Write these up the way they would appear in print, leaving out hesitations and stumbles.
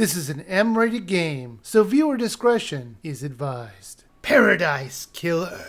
This is an M-rated game, so viewer discretion is advised. Paradise Killer.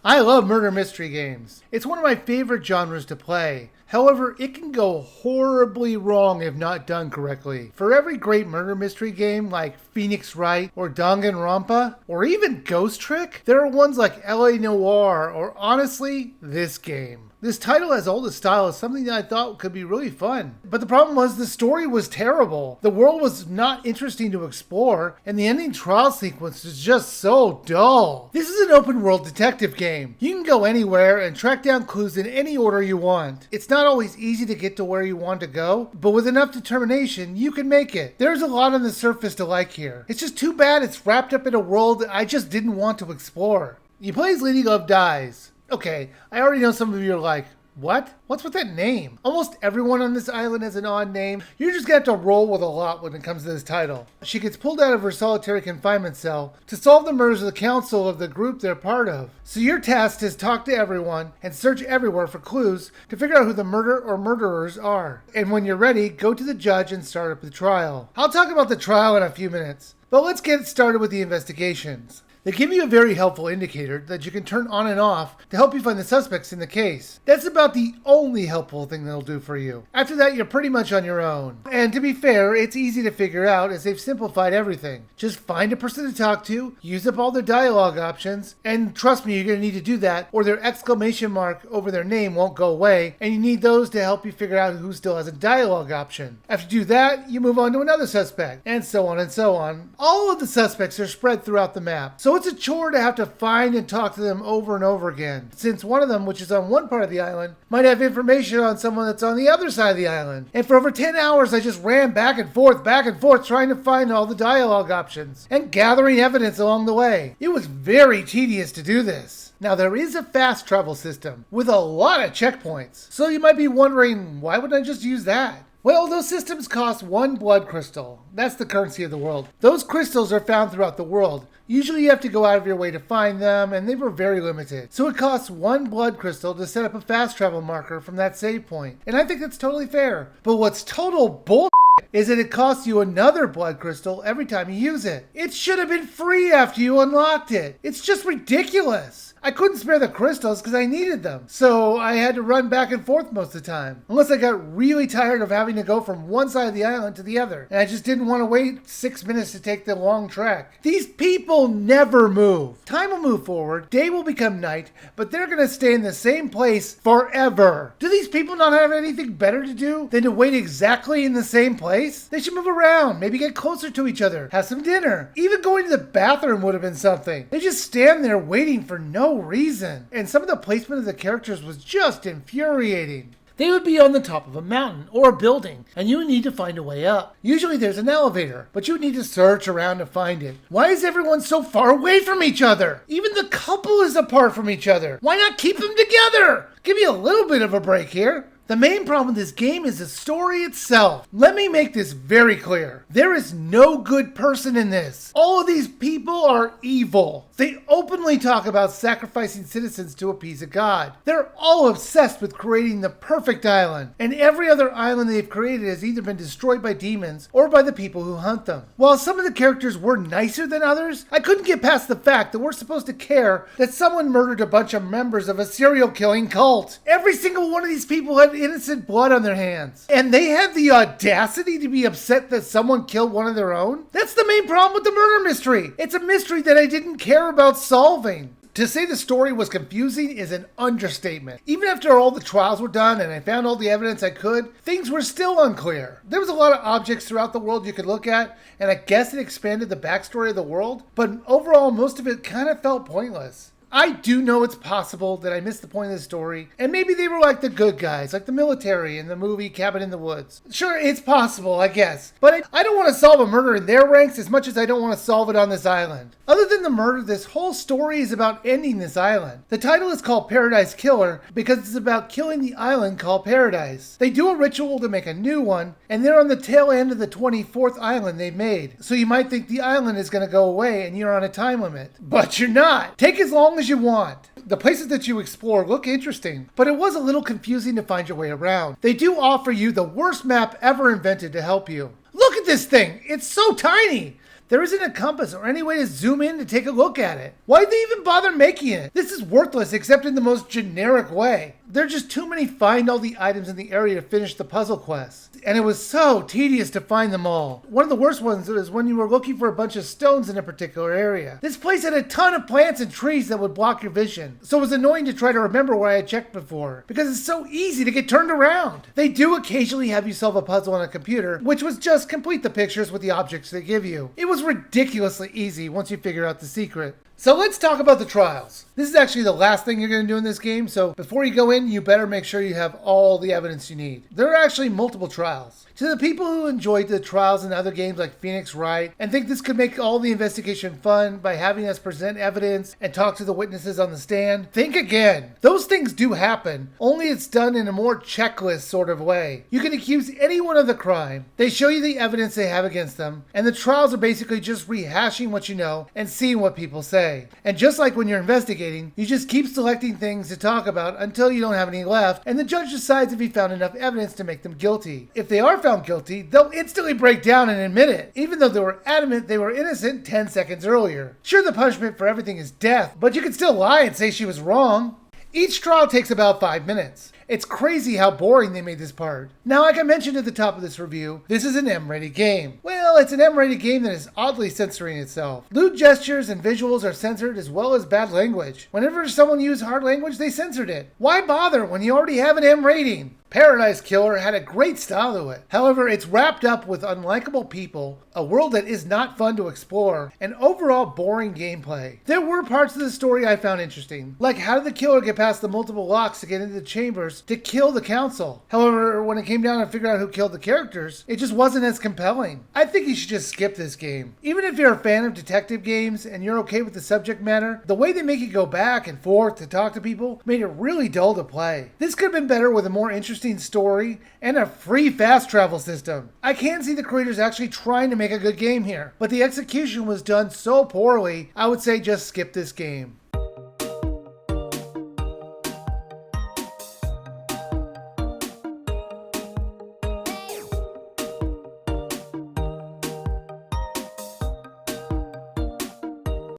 I love murder mystery games. It's one of my favorite genres to play. However, it can go horribly wrong if not done correctly. For every great murder mystery game like Phoenix Wright or Danganronpa, or even Ghost Trick, there are ones like LA Noire or honestly, this game. This title has all the style as something that I thought could be really fun. But the problem was the story was terrible. The world was not interesting to explore, and the ending trial sequence is just so dull. This is an open world detective game. You can go anywhere and track down clues in any order you want. It's not always easy to get to where you want to go, but with enough determination, you can make it. There's a lot on the surface to like here. It's just too bad it's wrapped up in a world that I just didn't want to explore. You play as Lady Love Dies. Okay, I already know some of you are like, what? What's with that name? Almost everyone on this island has an odd name. You're just gonna have to roll with a lot when it comes to this title. She gets pulled out of her solitary confinement cell to solve the murders of the council of the group they're part of. So your task is talk to everyone and search everywhere for clues to figure out who the murderer or murderers are. And when you're ready, go to the judge and start up the trial. I'll talk about the trial in a few minutes, but let's get started with the investigations. They give you a very helpful indicator that you can turn on and off to help you find the suspects in the case. That's about the only helpful thing they'll do for you. After that, you're pretty much on your own. And to be fair, it's easy to figure out as they've simplified everything. Just find a person to talk to, use up all their dialogue options, and trust me, you're going to need to do that or their exclamation mark over their name won't go away, and you need those to help you figure out who still has a dialogue option. After you do that, you move on to another suspect, and so on and so on. All of the suspects are spread throughout the map, so it's a chore to have to find and talk to them over and over again, since one of them, which is on one part of the island, might have information on someone that's on the other side of the island. And for over 10 hours, I just ran back and forth, trying to find all the dialogue options and gathering evidence along the way. It was very tedious to do this. Now, there is a fast travel system with a lot of checkpoints, so you might be wondering, why wouldn't I just use that? Well, those systems cost 1 blood crystal. That's the currency of the world. Those crystals are found throughout the world. Usually you have to go out of your way to find them, and they were very limited. So it costs 1 blood crystal to set up a fast travel marker from that save point. And I think that's totally fair. But what's total bull is that it costs you another blood crystal every time you use it. It should have been free after you unlocked it. It's just ridiculous. I couldn't spare the crystals because I needed them, so I had to run back and forth most of the time. Unless I got really tired of having to go from one side of the island to the other, and I just didn't want to wait 6 minutes to take the long trek. These people never move. Time will move forward, day will become night, but they're going to stay in the same place forever. Do these people not have anything better to do than to wait exactly in the same place? They should move around, maybe get closer to each other, have some dinner. Even going to the bathroom would have been something. They just stand there waiting for no reason. And some of the placement of the characters was just infuriating. They would be on the top of a mountain or a building, and you would need to find a way up. Usually there's an elevator, but you would need to search around to find it. Why is everyone so far away from each other? Even the couple is apart from each other. Why not keep them together? Give me a little bit of a break here. The main problem with this game is the story itself. Let me make this very clear. There is no good person in this. All of these people are evil. They openly talk about sacrificing citizens to appease a god. They're all obsessed with creating the perfect island, and every other island they've created has either been destroyed by demons or by the people who hunt them. While some of the characters were nicer than others, I couldn't get past the fact that we're supposed to care that someone murdered a bunch of members of a serial killing cult. Every single one of these people had innocent blood on their hands, and they had the audacity to be upset that someone killed one of their own? That's the main problem with the murder mystery. It's a mystery that I didn't care about solving. To say the story was confusing is an understatement. Even after all the trials were done and I found all the evidence I could, things were still unclear. There was a lot of objects throughout the world you could look at, and I guess it expanded the backstory of the world, but overall most of it kind of felt pointless. I do know it's possible that I missed the point of the story, and maybe they were like the good guys, like the military in the movie Cabin in the Woods. Sure, it's possible, I guess, but I don't want to solve a murder in their ranks as much as I don't want to solve it on this island. Other than the murder, this whole story is about ending this island. The title is called Paradise Killer because it's about killing the island called Paradise. They do a ritual to make a new one, and they're on the tail end of the 24th island they made. So you might think the island is going to go away and you're on a time limit. But you're not. Take as long as you want. The places that you explore look interesting, but it was a little confusing to find your way around. They do offer you the worst map ever invented to help you. Look at this thing! It's so tiny! There isn't a compass or any way to zoom in to take a look at it. Why'd they even bother making it? This is worthless except in the most generic way. There are just too many find all the items in the area to finish the puzzle quest. And it was so tedious to find them all. One of the worst ones was when you were looking for a bunch of stones in a particular area. This place had a ton of plants and trees that would block your vision. So it was annoying to try to remember where I had checked before, because it's so easy to get turned around. They do occasionally have you solve a puzzle on a computer, which was just complete the pictures with the objects they give you. It was ridiculously easy once you figure out the secret. So let's talk about the trials. This is actually the last thing you're going to do in this game, so before you go in, you better make sure you have all the evidence you need. There are actually multiple trials. To the people who enjoyed the trials in other games like Phoenix Wright and think this could make all the investigation fun by having us present evidence and talk to the witnesses on the stand, think again. Those things do happen, only it's done in a more checklist sort of way. You can accuse anyone of the crime, they show you the evidence they have against them, and the trials are basically just rehashing what you know and seeing what people say. And just like when you're investigating, you just keep selecting things to talk about until you don't have any left, and the judge decides if he found enough evidence to make them guilty. If they are found guilty, they'll instantly break down and admit it, even though they were adamant they were innocent 10 seconds earlier. Sure, the punishment for everything is death, but you can still lie and say she was wrong. Each trial takes about 5 minutes. It's crazy how boring they made this part. Now, like I mentioned at the top of this review, this is an M-rated game. Well, it's an M-rated game that is oddly censoring itself. Lewd gestures and visuals are censored as well as bad language. Whenever someone used hard language, they censored it. Why bother when you already have an M rating? Paradise Killer had a great style to it. However, it's wrapped up with unlikable people, a world that is not fun to explore, and overall boring gameplay. There were parts of the story I found interesting, like how did the killer get past the multiple locks to get into the chambers to kill the council. However, when it came down to figure out who killed the characters, it just wasn't as compelling. I think you should just skip this game. Even if you're a fan of detective games and you're okay with the subject matter, the way they make you go back and forth to talk to people made it really dull to play. This could have been better with a more interesting story and a free fast travel system. I can see the creators actually trying to make a good game here, but the execution was done so poorly, I would say just skip this game.